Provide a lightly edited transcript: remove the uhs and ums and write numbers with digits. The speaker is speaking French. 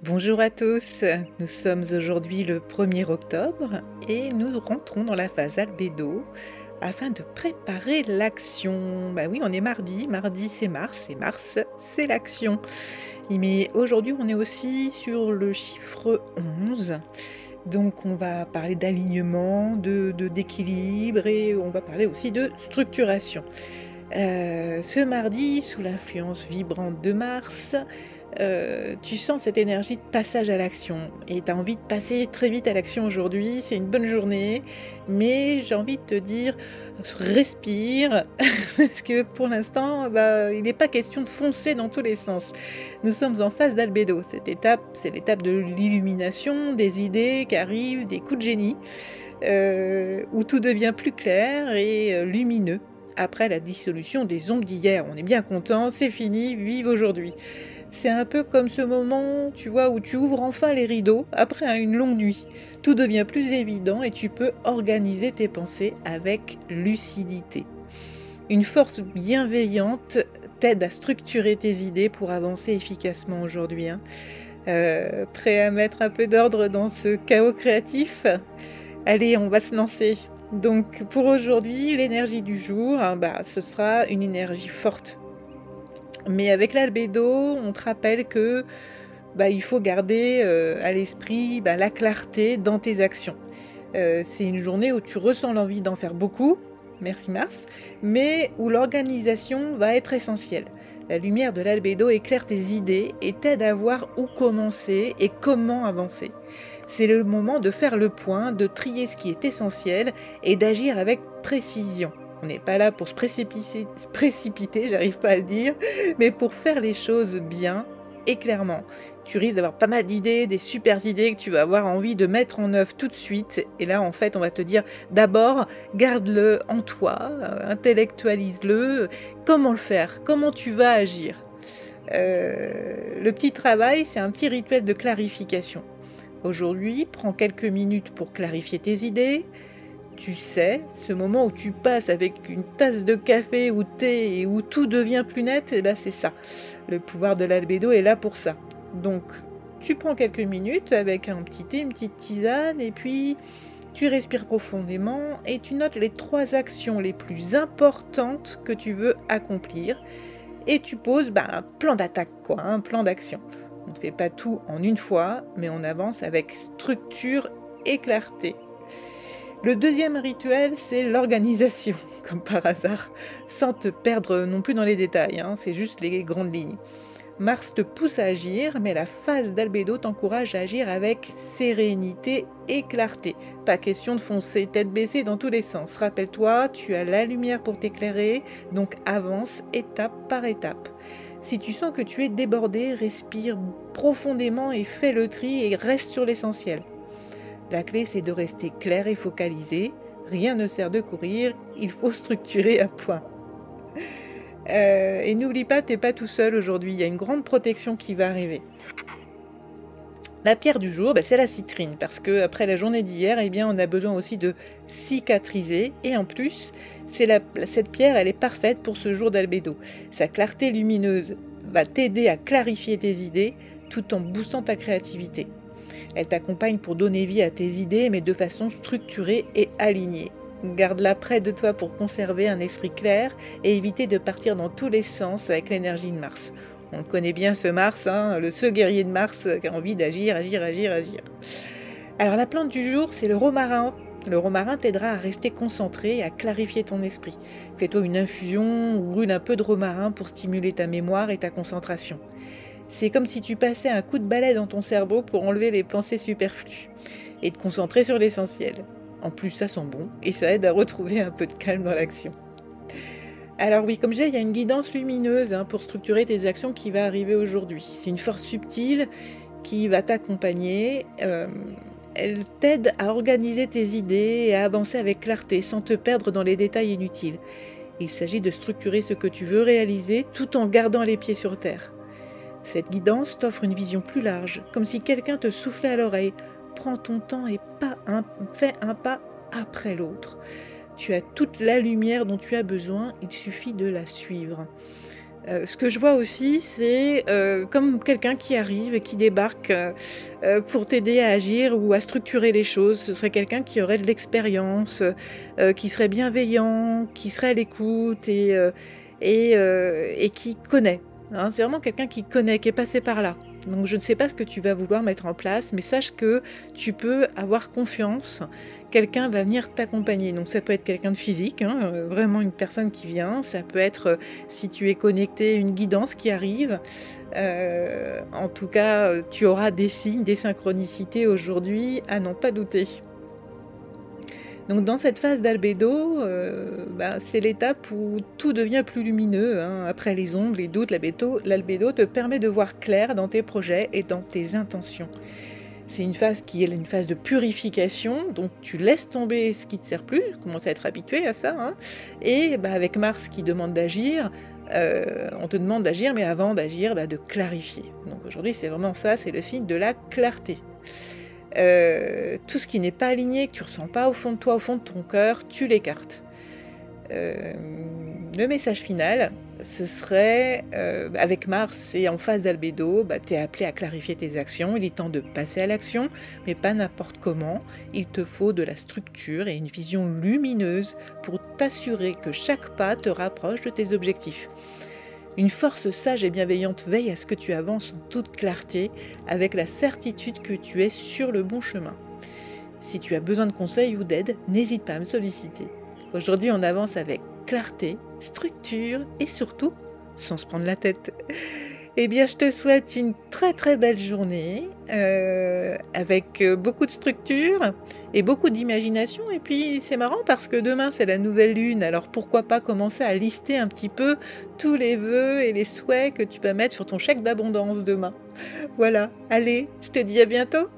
Bonjour à tous, nous sommes aujourd'hui le 1er octobre et nous rentrons dans la phase albédo afin de préparer l'action. Bah oui, on est mardi, mardi c'est Mars et Mars c'est l'action. Mais aujourd'hui on est aussi sur le chiffre 11, donc on va parler d'alignement, d'équilibre et on va parler aussi de structuration. Ce mardi, sous l'influence vibrante de Mars, tu sens cette énergie de passage à l'action et tu as envie de passer très vite à l'action aujourd'hui. C'est une bonne journée, mais j'ai envie de te dire, respire, parce que pour l'instant, il n'est pas question de foncer dans tous les sens. Nous sommes en phase d'albédo. Cette étape, c'est l'étape de l'illumination, des idées qui arrivent, des coups de génie, où tout devient plus clair et lumineux. Après la dissolution des ombres d'hier, on est bien content, c'est fini, vive aujourd'hui. C'est un peu comme ce moment, tu vois, où tu ouvres enfin les rideaux après une longue nuit. Tout devient plus évident et tu peux organiser tes pensées avec lucidité. Une force bienveillante t'aide à structurer tes idées pour avancer efficacement aujourd'hui. Prêt à mettre un peu d'ordre dans ce chaos créatif? Allez, on va se lancer. Donc pour aujourd'hui, l'énergie du jour, ce sera une énergie forte. Mais avec l'albédo, on te rappelle que il faut garder à l'esprit la clarté dans tes actions. C'est une journée où tu ressens l'envie d'en faire beaucoup, merci Mars, mais où l'organisation va être essentielle. La lumière de l'albédo éclaire tes idées et t'aide à voir où commencer et comment avancer. C'est le moment de faire le point, de trier ce qui est essentiel et d'agir avec précision. On n'est pas là pour se précipiter, j'arrive pas à le dire, mais pour faire les choses bien et clairement. Tu risques d'avoir pas mal d'idées, des super idées que tu vas avoir envie de mettre en œuvre tout de suite. Et là, en fait, on va te dire, d'abord, garde-le en toi, intellectualise-le. Comment le faire? Comment tu vas agir? Le petit travail, c'est un petit rituel de clarification. Aujourd'hui, prends quelques minutes pour clarifier tes idées. Tu sais, ce moment où tu passes avec une tasse de café ou thé et où tout devient plus net, c'est ça. Le pouvoir de l'albédo est là pour ça. Donc, tu prends quelques minutes avec un petit thé, une petite tisane, et puis tu respires profondément et tu notes les 3 actions les plus importantes que tu veux accomplir. Et tu poses un plan d'attaque, un plan d'action. On ne fait pas tout en une fois, mais on avance avec structure et clarté. Le deuxième rituel, c'est l'organisation, comme par hasard, sans te perdre non plus dans les détails, c'est juste les grandes lignes. Mars te pousse à agir, mais la phase d'albédo t'encourage à agir avec sérénité et clarté. Pas question de foncer tête baissée dans tous les sens. Rappelle-toi, tu as la lumière pour t'éclairer, donc avance étape par étape. Si tu sens que tu es débordé, respire profondément et fais le tri et reste sur l'essentiel. La clé, c'est de rester clair et focalisé. Rien ne sert de courir, il faut structurer à point. Et n'oublie pas, t'es pas tout seul aujourd'hui, il y a une grande protection qui va arriver. La pierre du jour, c'est la citrine, parce qu'après la journée d'hier, on a besoin aussi de cicatriser. Et en plus, cette pierre, elle est parfaite pour ce jour d'albédo. Sa clarté lumineuse va t'aider à clarifier tes idées tout en boostant ta créativité. Elle t'accompagne pour donner vie à tes idées, mais de façon structurée et alignée. Garde-la près de toi pour conserver un esprit clair et éviter de partir dans tous les sens avec l'énergie de Mars. On connaît bien ce Mars, ce guerrier de Mars qui a envie d'agir, agir. Alors la plante du jour, c'est le romarin. Le romarin t'aidera à rester concentré et à clarifier ton esprit. Fais-toi une infusion ou brûle un peu de romarin pour stimuler ta mémoire et ta concentration. C'est comme si tu passais un coup de balai dans ton cerveau pour enlever les pensées superflues et te concentrer sur l'essentiel. En plus, ça sent bon et ça aide à retrouver un peu de calme dans l'action. Alors oui, comme je disais, il y a une guidance lumineuse pour structurer tes actions qui va arriver aujourd'hui. C'est une force subtile qui va t'accompagner. Elle t'aide à organiser tes idées et à avancer avec clarté sans te perdre dans les détails inutiles. Il s'agit de structurer ce que tu veux réaliser tout en gardant les pieds sur terre. Cette guidance t'offre une vision plus large, comme si quelqu'un te soufflait à l'oreille. Prends ton temps et fais un pas après l'autre. Tu as toute la lumière dont tu as besoin, il suffit de la suivre. Ce que je vois aussi, c'est, comme quelqu'un qui arrive et qui débarque, pour t'aider à agir ou à structurer les choses. Ce serait quelqu'un qui aurait de l'expérience, qui serait bienveillant, qui serait à l'écoute et qui connaît, hein. C'est vraiment quelqu'un qui connaît, qui est passé par là. Donc je ne sais pas ce que tu vas vouloir mettre en place, mais sache que tu peux avoir confiance. Quelqu'un va venir t'accompagner. Donc ça peut être quelqu'un de physique, hein, vraiment une personne qui vient. Ça peut être, si tu es connecté, une guidance qui arrive. En tout cas, tu auras des signes, des synchronicités aujourd'hui à n'en pas douter. Donc dans cette phase d'albédo, c'est l'étape où tout devient plus lumineux, hein. Après les ombres, les doutes, l'albédo te permet de voir clair dans tes projets et dans tes intentions. C'est une phase qui est une phase de purification, donc tu laisses tomber ce qui ne te sert plus, commence à être habitué à ça, hein. Et avec Mars qui demande d'agir, on te demande d'agir, mais avant d'agir, de clarifier. Donc aujourd'hui, c'est vraiment ça, c'est le signe de la clarté. Tout ce qui n'est pas aligné, que tu ressens pas au fond de toi, au fond de ton cœur, tu l'écartes. Le message final, ce serait, avec Mars et en phase d'albédo, tu es appelé à clarifier tes actions. Il est temps de passer à l'action, mais pas n'importe comment. Il te faut de la structure et une vision lumineuse pour t'assurer que chaque pas te rapproche de tes objectifs. Une force sage et bienveillante veille à ce que tu avances en toute clarté, avec la certitude que tu es sur le bon chemin. Si tu as besoin de conseils ou d'aide, n'hésite pas à me solliciter. Aujourd'hui, on avance avec clarté, structure et surtout, sans se prendre la tête. Eh bien, je te souhaite une très très belle journée, avec beaucoup de structure et beaucoup d'imagination. Et puis, c'est marrant parce que demain, c'est la nouvelle lune. Alors, pourquoi pas commencer à lister un petit peu tous les vœux et les souhaits que tu vas mettre sur ton chèque d'abondance demain. Voilà, allez, je te dis à bientôt.